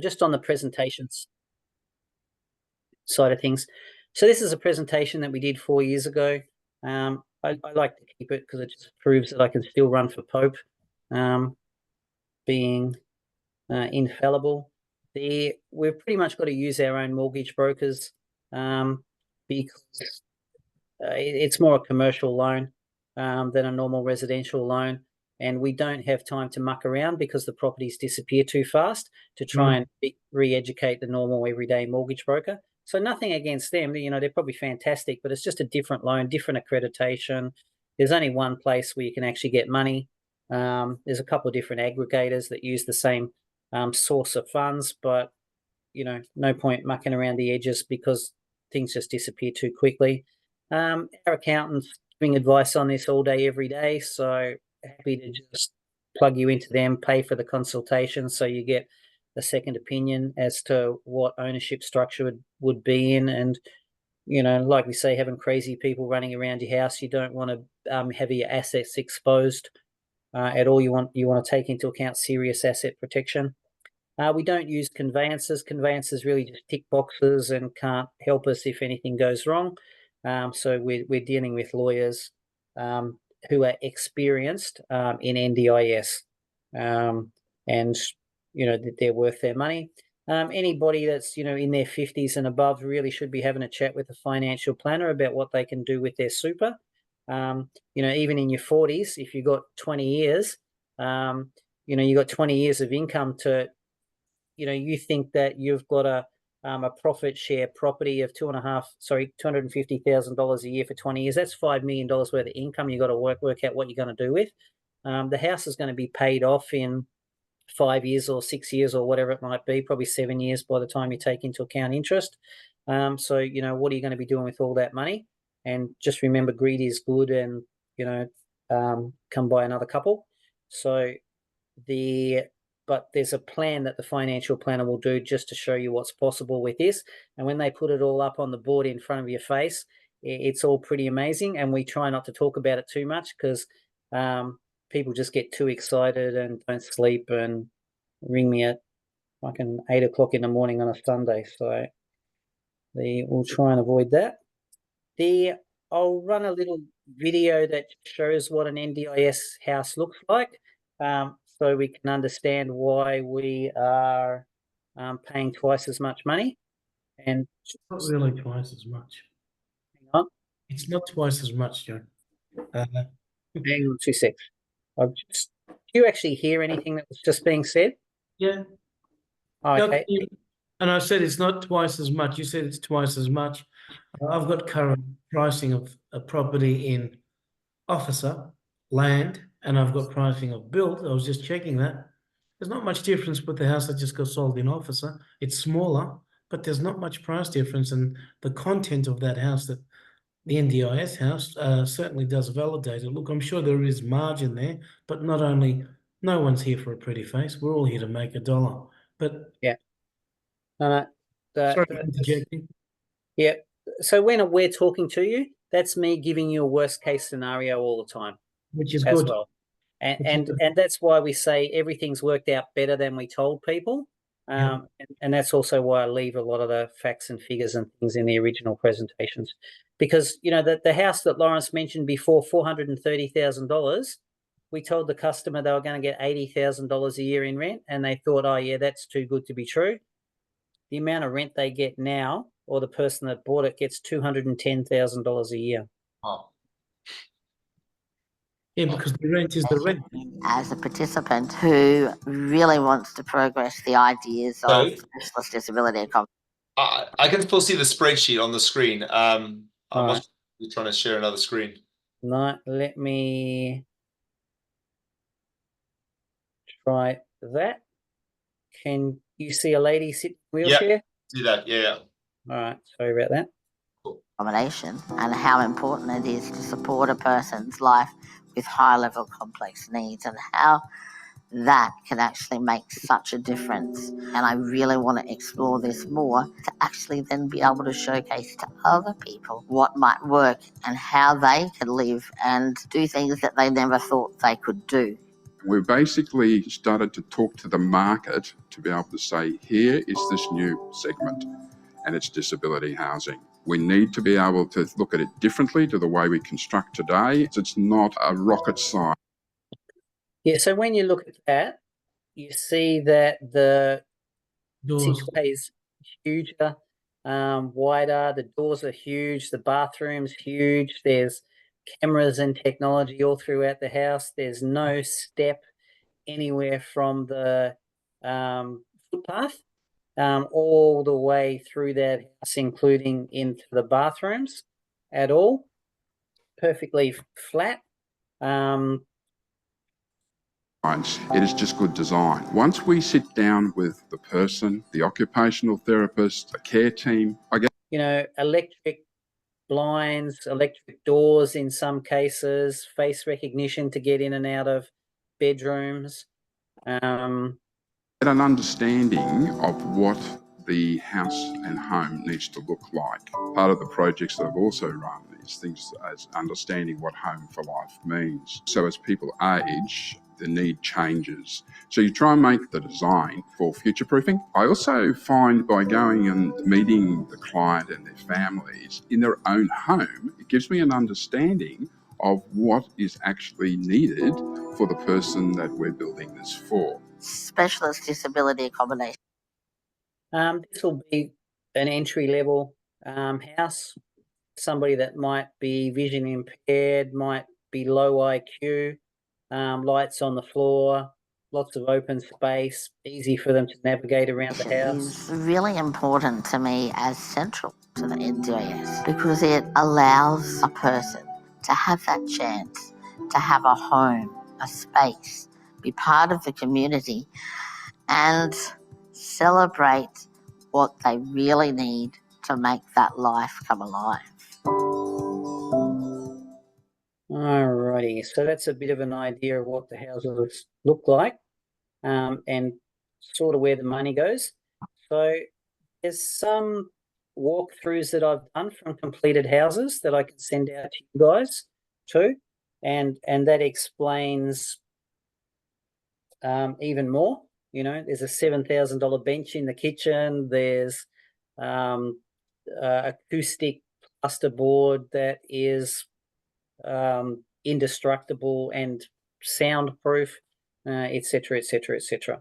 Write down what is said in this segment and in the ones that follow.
Just on the presentations side of things. So this is a presentation that we did 4 years ago. I like to keep it because it just proves that I can still run for Pope, being infallible. We've pretty much got to use our own mortgage brokers because it's more a commercial loan than a normal residential loan. And we don't have time to muck around because the properties disappear too fast to try and re-educate the normal everyday mortgage broker. So nothing against them, they're probably fantastic, but it's just a different loan, different accreditation. There's only one place where you can actually get money. There's a couple of different aggregators that use the same source of funds, but no point mucking around the edges because things just disappear too quickly. Our accountants giving advice on this all day, every day, so happy to just plug you into them, pay for the consultation so you get a second opinion as to what ownership structure would be in. And like we say, having crazy people running around your house, you don't want to have your assets exposed at all. You want to take into account serious asset protection. We don't use conveyancers. Conveyancers really just tick boxes and can't help us if anything goes wrong. So we're dealing with lawyers who are experienced in NDIS, and they're worth their money. Anybody that's in their 50s and above really should be having a chat with a financial planner about what they can do with their super. Even in your 40s, if you've got 20 years, you've got 20 years of income to, you think that you've got a profit share property of $250,000 a year for 20 years. That's $5 million worth of income. You've got to work out what you're going to do with. The house is going to be paid off in 5 years or 6 years or whatever it might be, probably 7 years by the time you take into account interest. So, what are you going to be doing with all that money? And just remember, greed is good, and, come by another couple. So but there's a plan that the financial planner will do just to show you what's possible with this. And when they put it all up on the board in front of your face, it's all pretty amazing. And we try not to talk about it too much because people just get too excited and don't sleep and ring me at fucking 8 o'clock in the morning on a Sunday. So we'll try and avoid that. I'll run a little video that shows what an NDIS house looks like. So we can understand why we are paying twice as much money. And it's not really twice as much. Hang on. It's not twice as much, Joe. Hang on 2 seconds. Do you actually hear anything that was just being said? Yeah. Okay. And I said it's not twice as much. You said it's twice as much. I've got current pricing of a property in Officer, land, and I've got pricing of built. I was just checking that. There's not much difference with the house that just got sold in Officer. It's smaller, but there's not much price difference. And the content of that house, that the NDIS house, certainly does validate it. Look, I'm sure there is margin there, but no one's here for a pretty face. We're all here to make a dollar. But yeah. Sorry for interjecting. Yeah. So when we're talking to you, that's me giving you a worst case scenario all the time, which is as good. well. And that's why we say everything's worked out better than we told people. And that's also why I leave a lot of the facts and figures and things in the original presentations, because the house that Lawrence mentioned before, $430,000. We told the customer they were going to get $80,000 a year in rent, and they thought, oh yeah, that's too good to be true. The amount of rent they get now, or the person that bought it gets $210,000 a year. Oh. Yeah, because the rent is the rent. As a participant who really wants to progress the ideas of specialist disability accommodation. I can still see the spreadsheet on the screen. I'm not trying to share another screen. No, let me try that. Can you see a lady sit in a wheelchair? Yeah, see that, yeah. All right, sorry about that. Accommodation, and how important it is to support a person's life with high-level complex needs, and how that can actually make such a difference. And I really want to explore this more to actually then be able to showcase to other people what might work and how they can live and do things that they never thought they could do. We basically started to talk to the market to be able to say, here is this new segment, and it's disability housing. We need to be able to look at it differently to the way we construct today. It's not a rocket science. Yeah, so when you look at that, you see that the passageway is huger, wider, the doors are huge, the bathroom's huge, there's cameras and technology all throughout the house. There's no step anywhere from the footpath all the way through that house, including into the bathrooms at all. Perfectly flat. It is just good design. Once we sit down with the person, the occupational therapist, the care team, I guess, you know, electric blinds, electric doors in some cases, face recognition to get in and out of bedrooms. get an understanding of what the house and home needs to look like. Part of the projects that I've also run is things as understanding what home for life means. So as people age, the need changes. So you try and make the design for future-proofing. I also find by going and meeting the client and their families in their own home, it gives me an understanding of what is actually needed for the person that we're building this for. Specialist disability accommodation. This will be an entry-level house. Somebody that might be vision impaired, might be low IQ, lights on the floor, lots of open space, easy for them to navigate around the house. It's really important to me as central to the NDIS because it allows a person to have that chance to have a home, a space, be part of the community and celebrate what they really need to make that life come alive. Alrighty, so that's a bit of an idea of what the houses look like and sort of where the money goes. So there's some walkthroughs that I've done from completed houses that I can send out to you guys too, and that explains even more. You know, there's a $7,000 bench in the kitchen. There's acoustic plasterboard that is indestructible and soundproof, etc., etc., etc.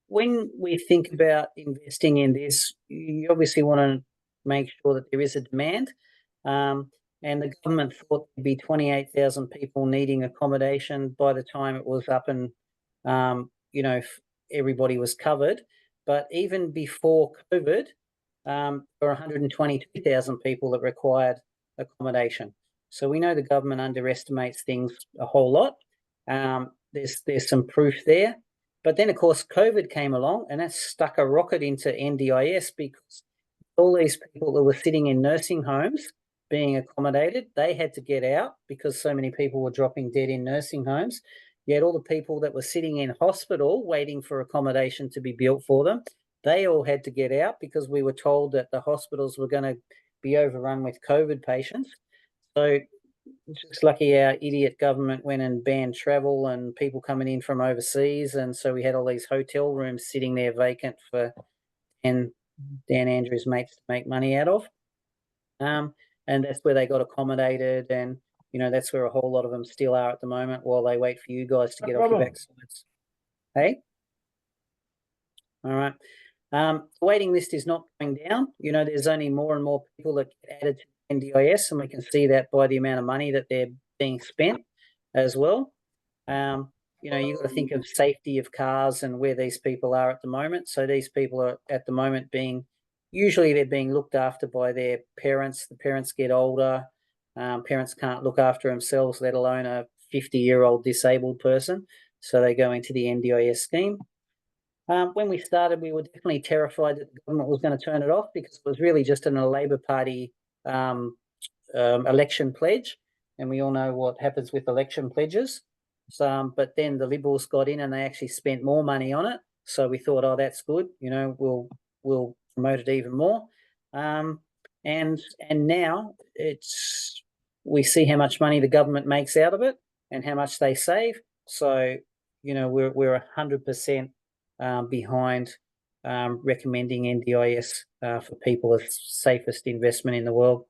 When we think about investing in this, you obviously want to make sure that there is a demand. And the government thought there'd be 28,000 people needing accommodation by the time it was up and, you know, everybody was covered. But even before COVID, there were 122,000 people that required accommodation. So we know the government underestimates things a whole lot. There's some proof there. But then, of course, COVID came along and that stuck a rocket into NDIS because all these people that were sitting in nursing homes being accommodated, they had to get out because so many people were dropping dead in nursing homes. Yet all the people that were sitting in hospital waiting for accommodation to be built for them, they all had to get out because we were told that the hospitals were going to be overrun with COVID patients. So it's just lucky our idiot government went and banned travel and people coming in from overseas. And so we had all these hotel rooms sitting there vacant for Dan Andrews' mates to make money out of. And that's where they got accommodated. And, you know, that's where a whole lot of them still are at the moment while they wait for you guys to get off your backsides. Hey? All right. The waiting list is not going down. You know, there's only more and more people that get added to NDIS, and we can see that by the amount of money that they're being spent as well. You know, you've got to think of safety of cars and where these people are at the moment. So these people are at the moment usually they're being looked after by their parents. The parents get older. Parents can't look after themselves, let alone a 50-year-old disabled person. So they go into the NDIS scheme. When we started, we were definitely terrified that the government was going to turn it off because it was really just a Labor Party election pledge. And we all know what happens with election pledges. But then the Liberals got in and they actually spent more money on it. So we thought, oh, that's good. You know, we'll promote it even more. And now we see how much money the government makes out of it. and how much they save. So, you know, we're 100% behind recommending NDIS for people as safest investment in the world.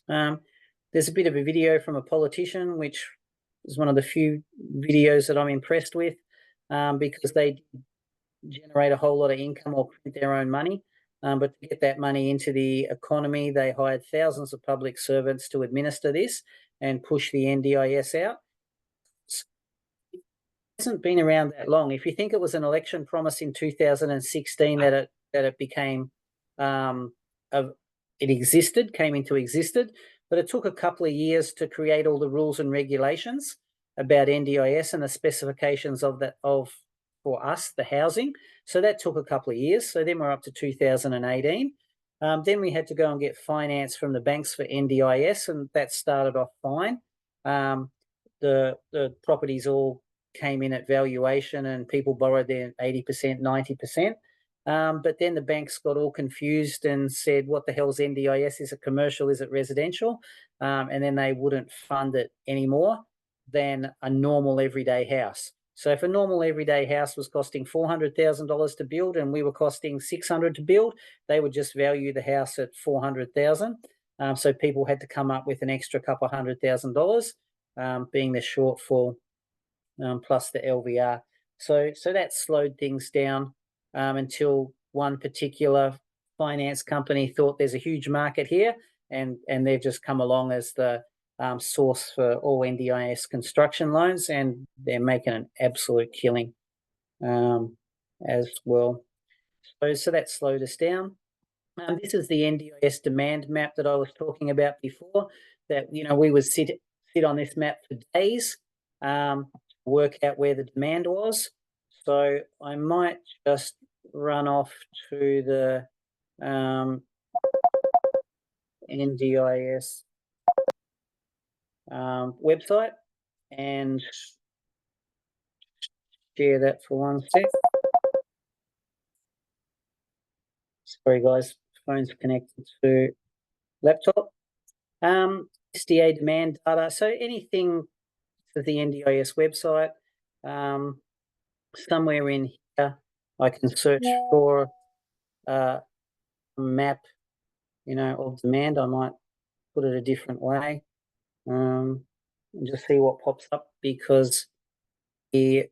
There's a bit of a video from a politician, which is one of the few videos that I'm impressed with, because they generate a whole lot of income or print their own money. But to get that money into the economy, they hired thousands of public servants to administer this and push the NDIS out. It hasn't been around that long. If you think it was an election promise in 2016 that it became, it existed, came into existence, but it took a couple of years to create all the rules and regulations about NDIS and the specifications of that for us, the housing. So that took a couple of years. So then we're up to 2018. Then we had to go and get finance from the banks for NDIS, and that started off fine. The properties all came in at valuation and people borrowed their 80%, 90%. But then the banks got all confused and said, what the hell's NDIS? Is it commercial? Is it residential? And then they wouldn't fund it any more than a normal everyday house. So if a normal everyday house was costing $400,000 to build and we were costing $600,000 to build, they would just value the house at $400,000. So people had to come up with an extra couple $100,000, being the shortfall, plus the LVR. So that slowed things down until one particular finance company thought there's a huge market here, and they've just come along as the source for all NDIS construction loans, and they're making an absolute killing as well. So that slowed us down. This is the NDIS demand map that I was talking about before, that, you know, we would sit on this map for days, work out where the demand was. So I might just run off to the NDIS website and share that for 1 sec. Sorry guys, phone's connected to laptop. SDA demand data. So anything to the NDIS website, somewhere in here I can search for a map, you know, of demand. I might put it a different way. And just see what pops up, because we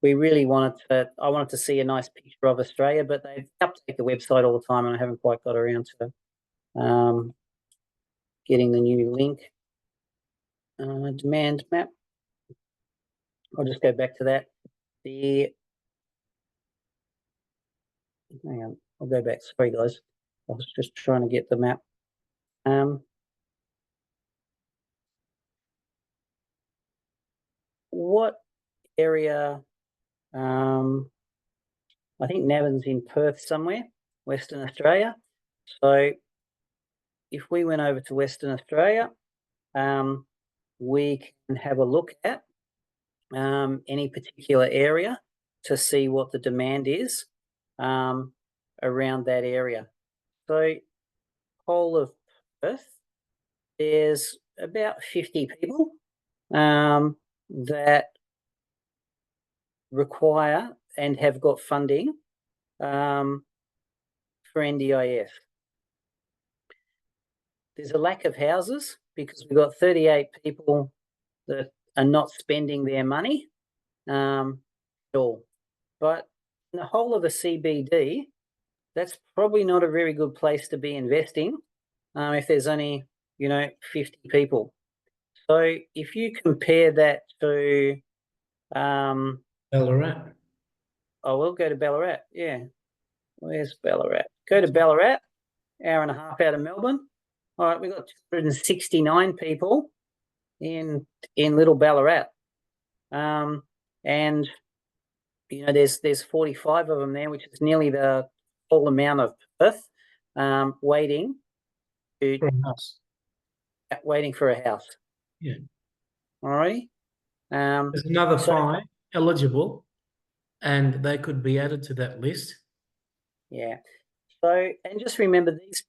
really I wanted to see a nice picture of Australia, but they update the website all the time and I haven't quite got around to getting the new link. Demand map. I'll just go back to that. Hang on, I'll go back. Sorry guys, I was just trying to get the map. What area? I think Navan's in Perth somewhere, Western Australia. So if we went over to Western Australia, we can have a look at any particular area to see what the demand is around that area. So whole of Perth, there's about 50 people that require and have got funding for NDIS. There's a lack of houses because we've got 38 people that are not spending their money at all. But in the whole of the CBD, that's probably not a very good place to be investing if there's only, you know, 50 people. So if you compare that to Ballarat. Oh, we'll go to Ballarat. Yeah. Where's Ballarat? Go to Ballarat, hour and a half out of Melbourne. All right, we've got 269 people in little Ballarat. And you know, there's 45 of them there, which is nearly the whole amount of Perth, waiting For a house. for a house. Yeah. All right. There's another 5 eligible, and they could be added to that list. Yeah. So, and just remember, these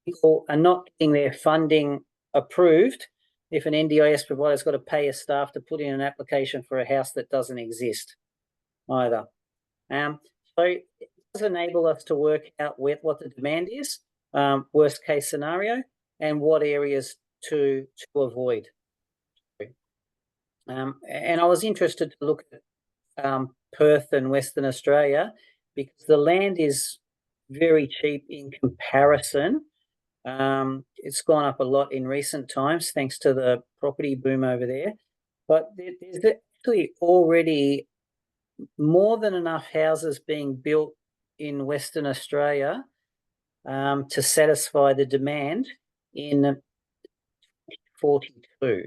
people are not getting their funding approved if an NDIS provider's got to pay a staff to put in an application for a house that doesn't exist either. So it does enable us to work out what the demand is, worst case scenario, and what areas to avoid. And I was interested to look at Perth and Western Australia because the land is very cheap in comparison. It's gone up a lot in recent times thanks to the property boom over there. But there's actually already more than enough houses being built in Western Australia to satisfy the demand in 42.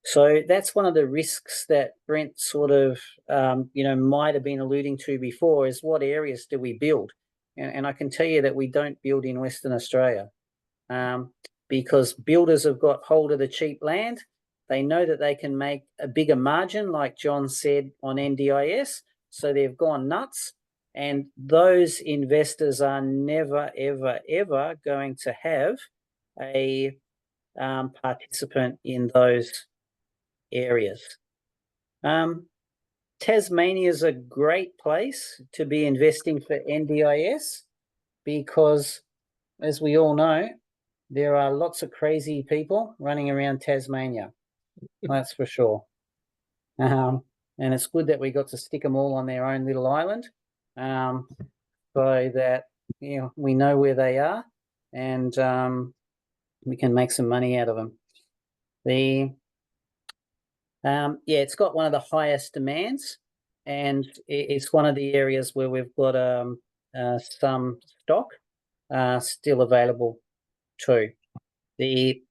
So that's one of the risks that Brent sort of, might have been alluding to before is what areas do we build? And I can tell you that we don't build in Western Australia because builders have got hold of the cheap land. They know that they can make a bigger margin, like John said, on NDIS. So they've gone nuts. And those investors are never, ever, ever going to have a participant in those areas. Tasmania is a great place to be investing for NDIS because, as we all know, there are lots of crazy people running around Tasmania. That's for sure. And it's good that we got to stick them all on their own little island, so that we know where they are and we can make some money out of them. It's got one of the highest demands, and it's one of the areas where we've got some stock still available too. The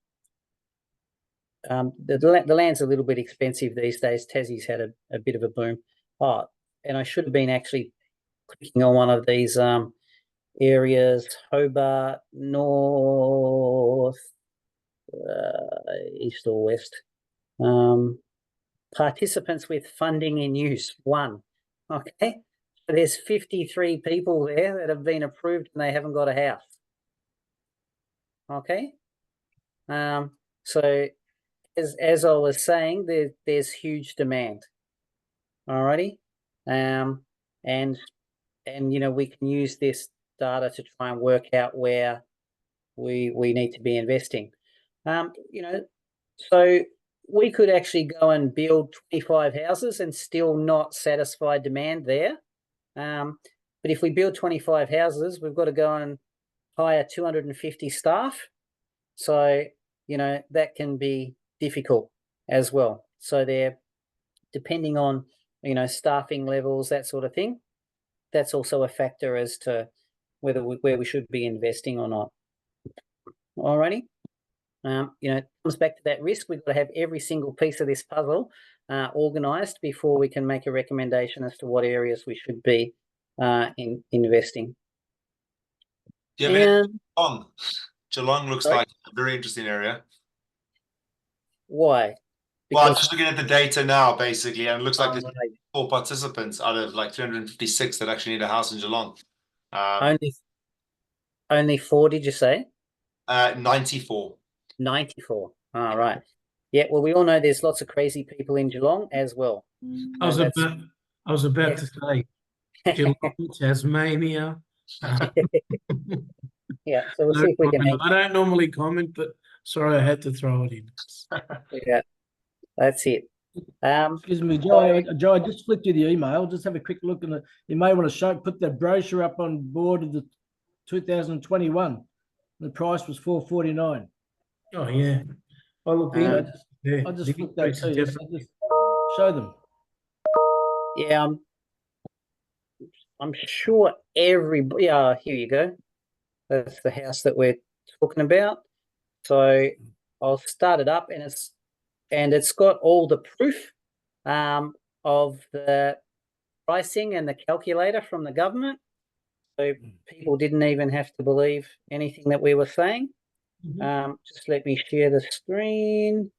land's a little bit expensive these days. Tassie's had a bit of a boom. Oh, and I should have been actually clicking on one of these areas: Hobart, North, East or West. Participants with funding in use, 1. Okay, so there's 53 people there that have been approved and they haven't got a house. Okay, so as I was saying, there's huge demand. Alrighty, and we can use this data to try and work out where we need to be investing. So we could actually go and build 25 houses and still not satisfy demand there. But if we build 25 houses, we've got to go and hire 250 staff. So, that can be difficult as well. So they're depending on, staffing levels, that sort of thing. That's also a factor as to where we should be investing or not. Alrighty. It comes back to that risk. We've got to have every single piece of this puzzle organised before we can make a recommendation as to what areas we should be investing. Yeah, Geelong looks like a very interesting area. Why? Well, I'm just looking at the data now, basically, and it looks like there's 4 participants out of like 356 that actually need a house in Geelong. Only 4, did you say? 94. 94. All right. Yeah, well, we all know there's lots of crazy people in Geelong as well. I was about to say Geelong, Tasmania. Yeah, so we'll see if we can. I don't normally comment, but sorry, I had to throw it in. Yeah, that's it. Excuse me, Joe. Joe, I just flipped you the email. Just have a quick look, and you may want to put the brochure up on board of the 2021. The price was $449. Oh yeah. I'll look in. I just flipped that too. Just show them. Yeah, I'm sure everybody. Here you go. That's the house that we're talking about. So I'll start it up, and it's got all the proof of the pricing and the calculator from the government. So people didn't even have to believe anything that we were saying. Just let me share the screen.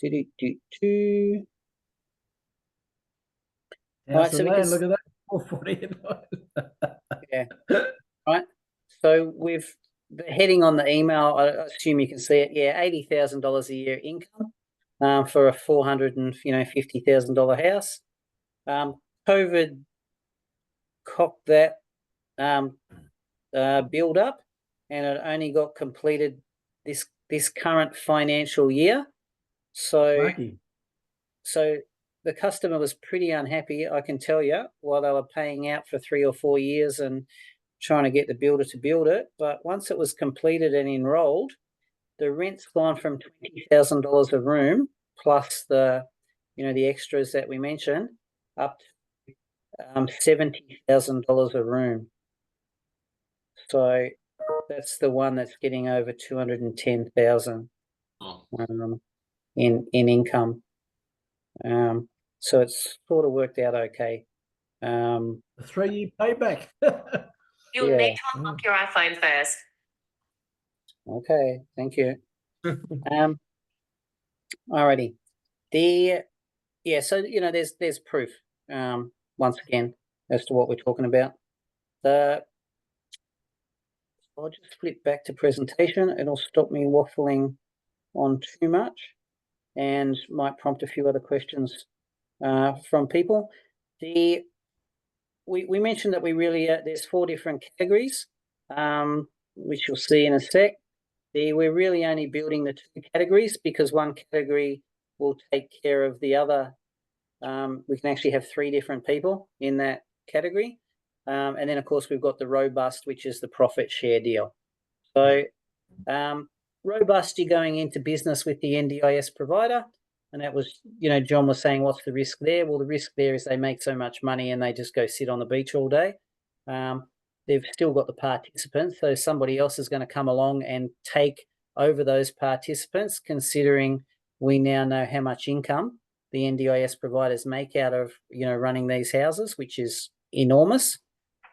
Right, so look at that. 449. Yeah. Right. So we've the heading on the email, I assume you can see it. Yeah, $80,000 a year income for a $450,000 house. COVID cocked that build up, and it only got completed this current financial year. So the customer was pretty unhappy, I can tell you, while they were paying out for 3 or 4 years and trying to get the builder to build it. But once it was completed and enrolled, the rent's gone from $20,000 a room plus the extras that we mentioned up to $70,000 a room. So that's the one that's getting over $210,000 in income. So it's sort of worked out okay. A 3-year payback. You'll need to unlock your iPhone first. Okay, thank you. Alrighty. So there's proof once again as to what we're talking about. I'll just flip back to presentation. It'll stop me waffling on too much and might prompt a few other questions from people. We mentioned that we really there's 4 different categories, which you'll see in a sec. We're really only building the 2 categories because one category will take care of the other. We can actually have 3 different people in that category. And then, of course, we've got the robust, which is the profit share deal. So robust, you're going into business with the NDIS provider. And that was, John was saying, what's the risk there? Well, the risk there is they make so much money and they just go sit on the beach all day. They've still got the participants. So somebody else is going to come along and take over those participants, considering we now know how much income the NDIS providers make out of, running these houses, which is enormous.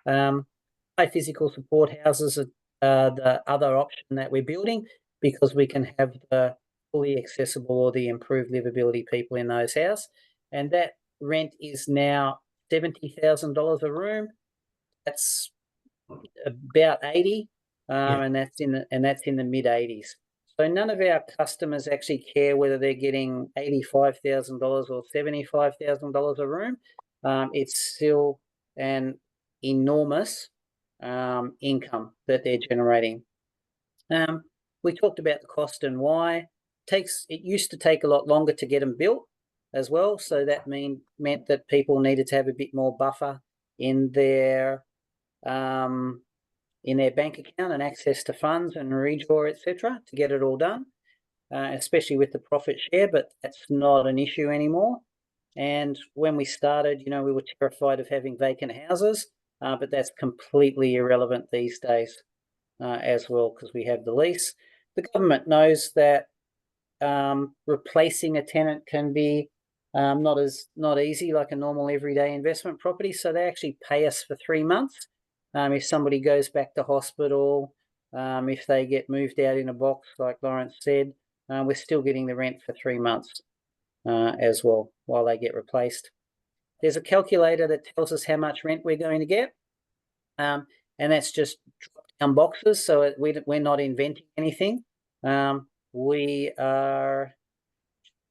High physical support houses are the other option that we're building because we can have the fully accessible or the improved livability people in those houses. And that rent is now $70,000 a room. That's about 80, and that's in the mid 80s. So none of our customers actually care whether they're getting $85,000 or $75,000 a room. It's still an enormous income that they're generating. We talked about the cost and why. It used to take a lot longer to get them built as well, so that meant that people needed to have a bit more buffer in their bank account and access to funds and redraw, etc., to get it all done, especially with the profit share, but that's not an issue anymore. And when we started, we were terrified of having vacant houses, but that's completely irrelevant these days as well, because we have the lease. The government knows that replacing a tenant can be not easy like a normal everyday investment property, so they actually pay us for 3 months. If somebody goes back to hospital, if they get moved out in a box, like Lawrence said, we're still getting the rent for 3 months as well while they get replaced. There's a calculator that tells us how much rent we're going to get, and that's just drop-down boxes, so we're not inventing anything. We are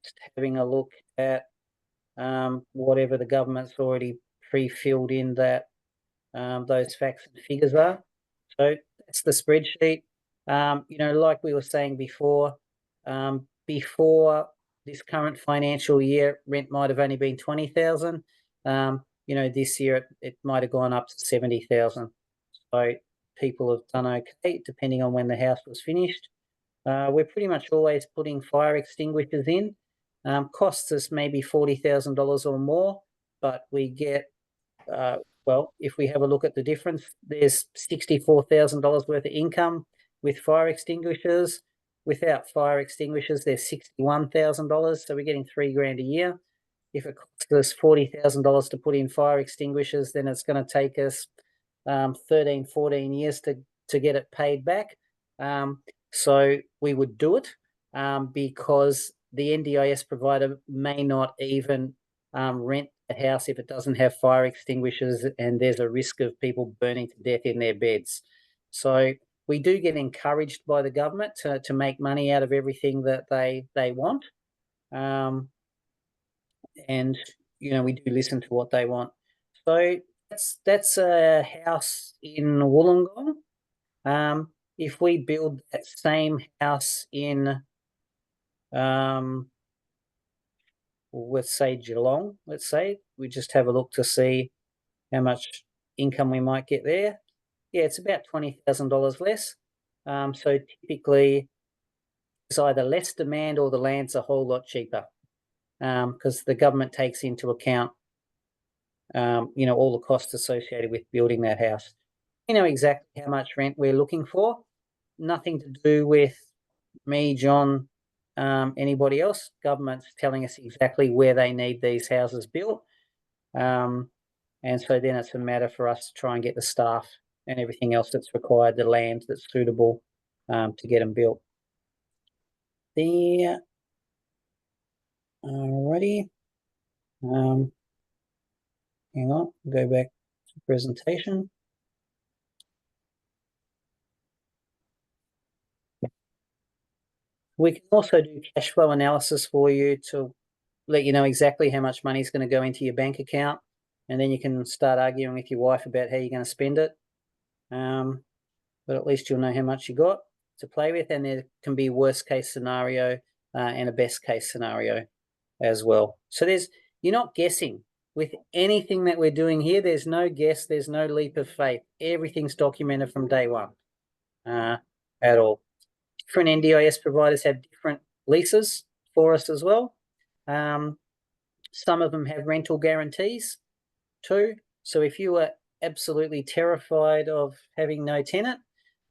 just having a look at whatever the government's already pre-filled in that those facts and figures are. So that's the spreadsheet. Like we were saying before this current financial year, rent might have only been $20,000. This year it might have gone up to $70,000. So people have done okay, depending on when the house was finished. We're pretty much always putting fire extinguishers in. Costs us maybe $40,000 or more, but we get if we have a look at the difference, there's $64,000 worth of income with fire extinguishers. Without fire extinguishers, there's $61,000, so we're getting $3,000 a year. If it costs us $40,000 to put in fire extinguishers, then it's going to take us 13, 14 years to get it paid back. So we would do it because the NDIS provider may not even rent a house if it doesn't have fire extinguishers and there's a risk of people burning to death in their beds. So we do get encouraged by the government to make money out of everything that they want. And, we do listen to what they want. So that's a house in Wollongong. If we build that same house in, let's say Geelong, we just have a look to see how much income we might get there. Yeah, it's about $20,000 less. So typically it's either less demand or the land's a whole lot cheaper, because the government takes into account, all the costs associated with building that house. We know exactly how much rent we're looking for. Nothing to do with me, John, anybody else. Government's telling us exactly where they need these houses built. And so then it's a matter for us to try and get the staff and everything else that's required, the land that's suitable, to get them built. Alrighty. Hang on, go back to presentation. We can also do cash flow analysis for you to let you know exactly how much money is going to go into your bank account, and then you can start arguing with your wife about how you're going to spend it. But at least you'll know how much you got to play with, and there can be worst case scenario and a best case scenario as well. So you're not guessing with anything that we're doing here. There's no guess, there's no leap of faith. Everything's documented from day one at all. Different NDIS providers have different leases for us as well. Some of them have rental guarantees too. So if you are absolutely terrified of having no tenant,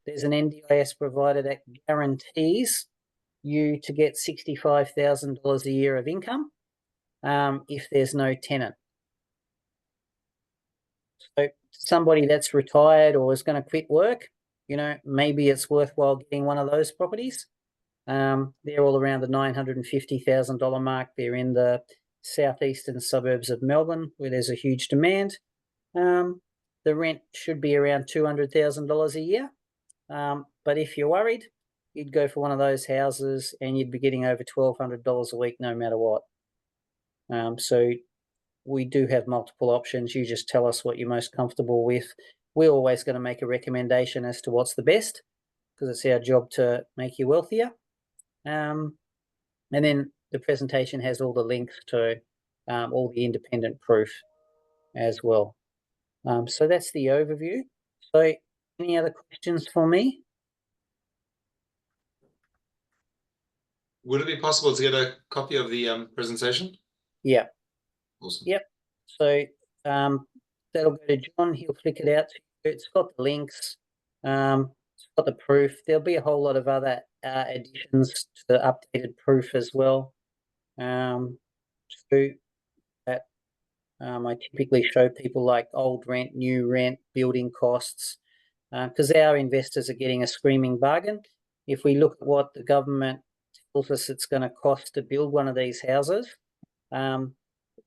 there's an NDIS provider that guarantees you to get $65,000 a year of income if there's no tenant. So somebody that's retired or is going to quit work, maybe it's worthwhile getting one of those properties. They're all around the $950,000 mark. They're in the southeastern suburbs of Melbourne, where there's a huge demand. The rent should be around $200,000 a year. But if you're worried, you'd go for one of those houses and you'd be getting over $1,200 a week no matter what. So we do have multiple options. You just tell us what you're most comfortable with. We're always going to make a recommendation as to what's the best, because it's our job to make you wealthier. And then the presentation has all the links to all the independent proof as well. So that's the overview. So any other questions for me? Would it be possible to get a copy of the presentation? Yeah. Awesome. Yep. So that'll go to John. He'll flick it out to you. It's got the links. It's got the proof. There'll be a whole lot of other additions to the updated proof as well. So that I typically show people like old rent, new rent, building costs, because our investors are getting a screaming bargain. If we look at what the government tells us it's going to cost to build one of these houses,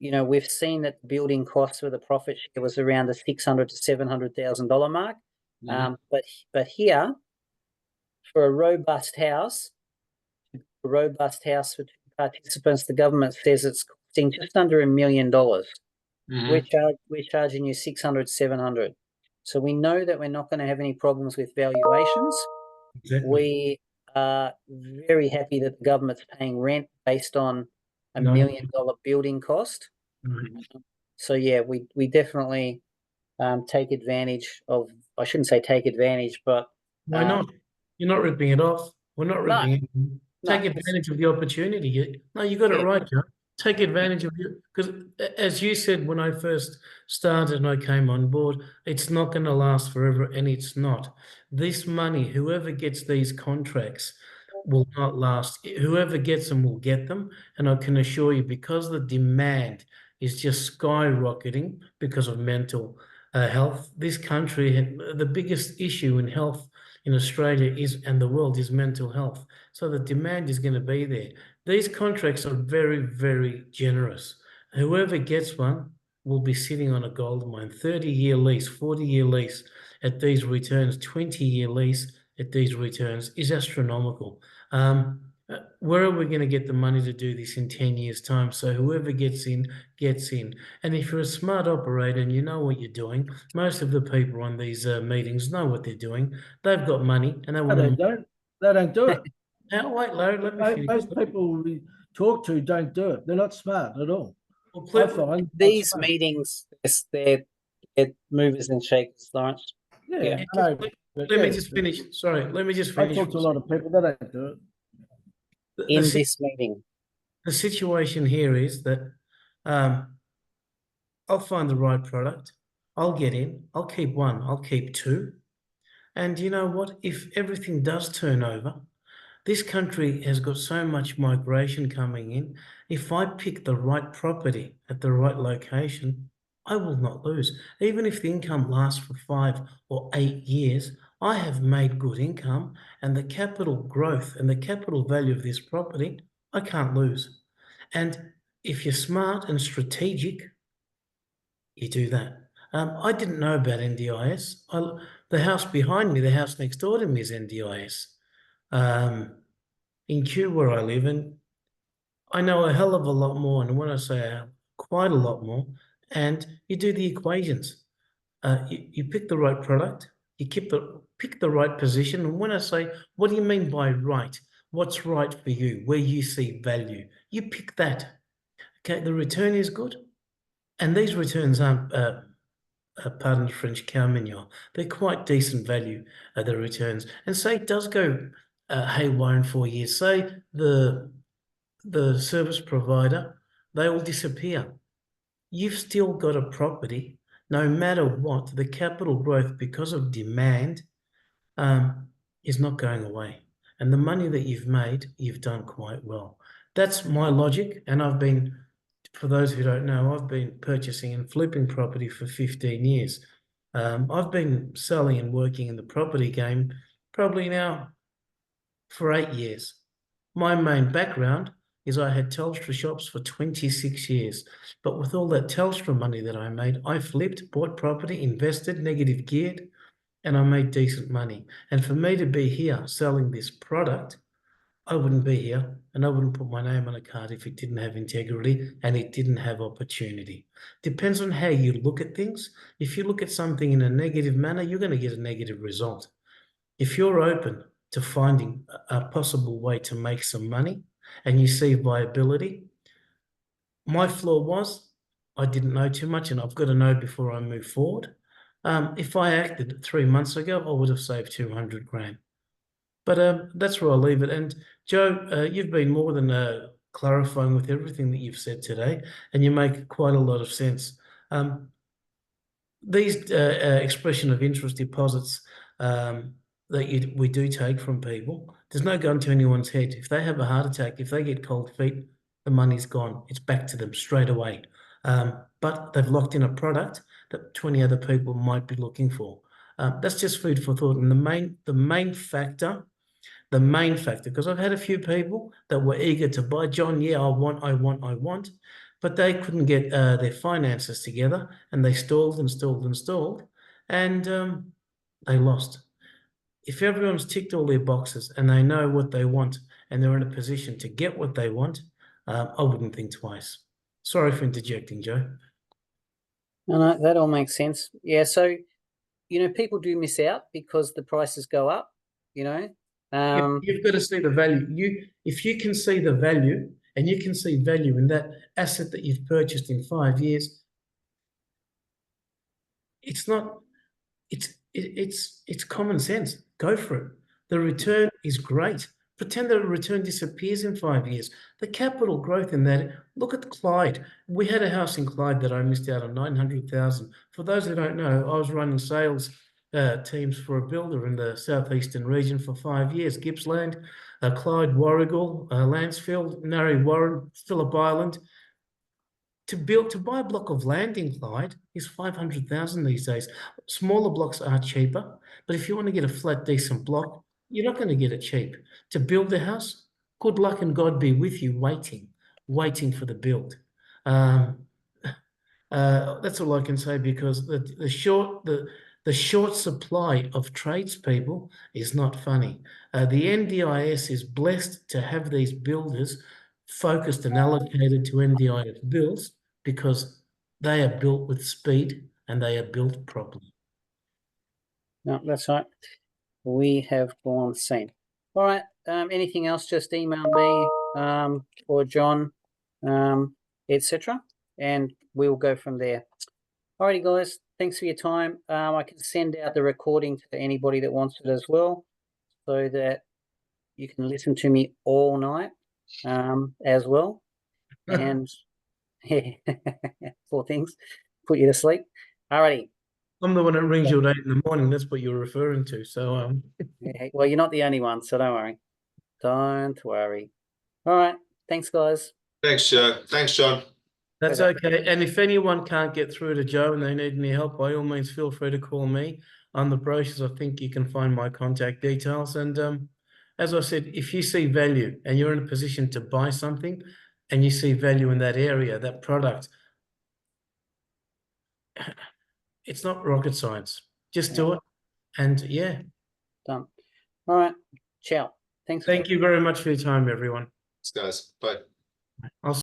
we've seen that the building costs with a profit share was around the $600,000 to $700,000 mark. But here, for a robust house for two participants, the government says it's costing just under $1 million. We're charging you $600, $700. So we know that we're not going to have any problems with valuations. Exactly. We are very happy that the government's paying rent based on $1 million building cost. So yeah, we definitely take advantage of, I shouldn't say take advantage, but why not? You're not ripping it off. We're not ripping it. Take advantage of the opportunity. No, you got it right, Joe. Take advantage of it, because as you said when I first started and I came on board, it's not going to last forever, and it's not. This money, whoever gets these contracts will not last. Whoever gets them will get them, and I can assure you, because the demand is just skyrocketing because of mental health. This country, the biggest issue in health in Australia and the world is mental health. So the demand is going to be there. These contracts are very, very generous. Whoever gets one will be sitting on a gold mine. 30-year lease, 40-year lease at these returns, 20-year lease at these returns is astronomical. Where are we going to get the money to do this in 10 years' time? So whoever gets in, gets in. And if you're a smart operator and you know what you're doing, most of the people on these meetings know what they're doing. They've got money and they No, want they to... don't. They don't do it. Now, wait, Larry, let me finish. Most people we talk to don't do it. They're not smart at all. Well, I please, find These not smart. meetings, they're movers and shakers, Lawrence. Yeah, Yeah. I know, let but me yeah, just finish. Sorry, let me just I finish. talk to a lot of people. They don't do it. In this meeting. The situation here is that I'll find the right product. I'll get in. I'll keep one. I'll keep two. And you know what? If everything does turn over, this country has got so much migration coming in. If I pick the right property at the right location, I will not lose. Even if the income lasts for 5 or 8 years, I have made good income, and the capital growth and the capital value of this property, I can't lose. And if you're smart and strategic, you do that. I didn't know about NDIS. The house behind me, the house next door to me is NDIS. In Kew where I live, and I know a hell of a lot more, and when I say quite a lot more, and you do the equations. You pick the right product, you pick the right position, and when I say, what do you mean by right? What's right for you, where you see value? You pick that. Okay, the return is good, and these returns aren't, pardon the French, cow manure. They're quite decent value, the returns. And say it does go haywire in 4 years. Say the service provider, they all disappear. You've still got a property, no matter what. The capital growth, because of demand, is not going away. And the money that you've made, you've done quite well. That's my logic. And I've been, for those who don't know, I've been purchasing and flipping property for 15 years. I've been selling and working in the property game probably now for 8 years. My main background is I had Telstra shops for 26 years. But with all that Telstra money that I made, I flipped, bought property, invested, negative geared, and I made decent money. And for me to be here selling this product, I wouldn't be here, and I wouldn't put my name on a card if it didn't have integrity and it didn't have opportunity. Depends on how you look at things. If you look at something in a negative manner, you're going to get a negative result. If you're open to finding a possible way to make some money and you see viability, my flaw was I didn't know too much, and I've got to know before I move forward. If I acted 3 months ago, I would have saved 200 grand. But that's where I'll leave it. And Joe, you've been more than clarifying with everything that you've said today, and you make quite a lot of sense. These expression of interest deposits that we do take from people, there's no gun to anyone's head. If they have a heart attack, if they get cold feet, the money's gone. It's back to them straight away. But they've locked in a product that 20 other people might be looking for. That's just food for thought. And the main factor, because I've had a few people that were eager to buy. John, yeah, I want, but they couldn't get their finances together, and they stalled, and they lost. If everyone's ticked all their boxes and they know what they want and they're in a position to get what they want, I wouldn't think twice. Sorry for interjecting, Joe. No, that all makes sense. Yeah, so, people do miss out because the prices go up, You've got to see the value. If you can see the value, and you can see value in that asset that you've purchased in 5 years, it's common sense. Go for it. The return is great. Pretend that a return disappears in 5 years. The capital growth in that, look at Clyde. We had a house in Clyde that I missed out on 900,000. For those who don't know, I was running sales teams for a builder in the southeastern region for 5 years. Gippsland, Clyde, Warrigal, Lancefield, Narre Warren, Phillip Island. To buy a block of land in Clyde is 500,000 these days. Smaller blocks are cheaper, but if you want to get a flat, decent block, you're not going to get it cheap. To build a house, good luck and God be with you waiting for the build. That's all I can say, because the the short supply of tradespeople is not funny. The NDIS is blessed to have these builders focused and allocated to NDIS builds because they are built with speed and they are built properly. No, that's right. We have gone seen. All right. Anything else? Just email me or John, etc., and we'll go from there. Alrighty, guys. Thanks for your time. I can send out the recording to anybody that wants it as well, so that you can listen to me all night as well. And four things put you to sleep. Alrighty. I'm the one that rings you at 8 in the morning. That's what you're referring to. So, Well, you're not the only one, so don't worry. Don't worry. All right. Thanks, guys. Thanks, Joe. Thanks, John. that's Okay. okay. And if anyone can't get through to Joe and they need any help, by all means, feel free to call me. On the brochures, I think you can find my contact details. And as I said, if you see value and you're in a position to buy something and you see value in that area, that product, it's not rocket science. Just do it. And yeah. Done. All right. Ciao. Thanks. Thank you very much for your time, everyone. Thanks, guys. Bye. I'll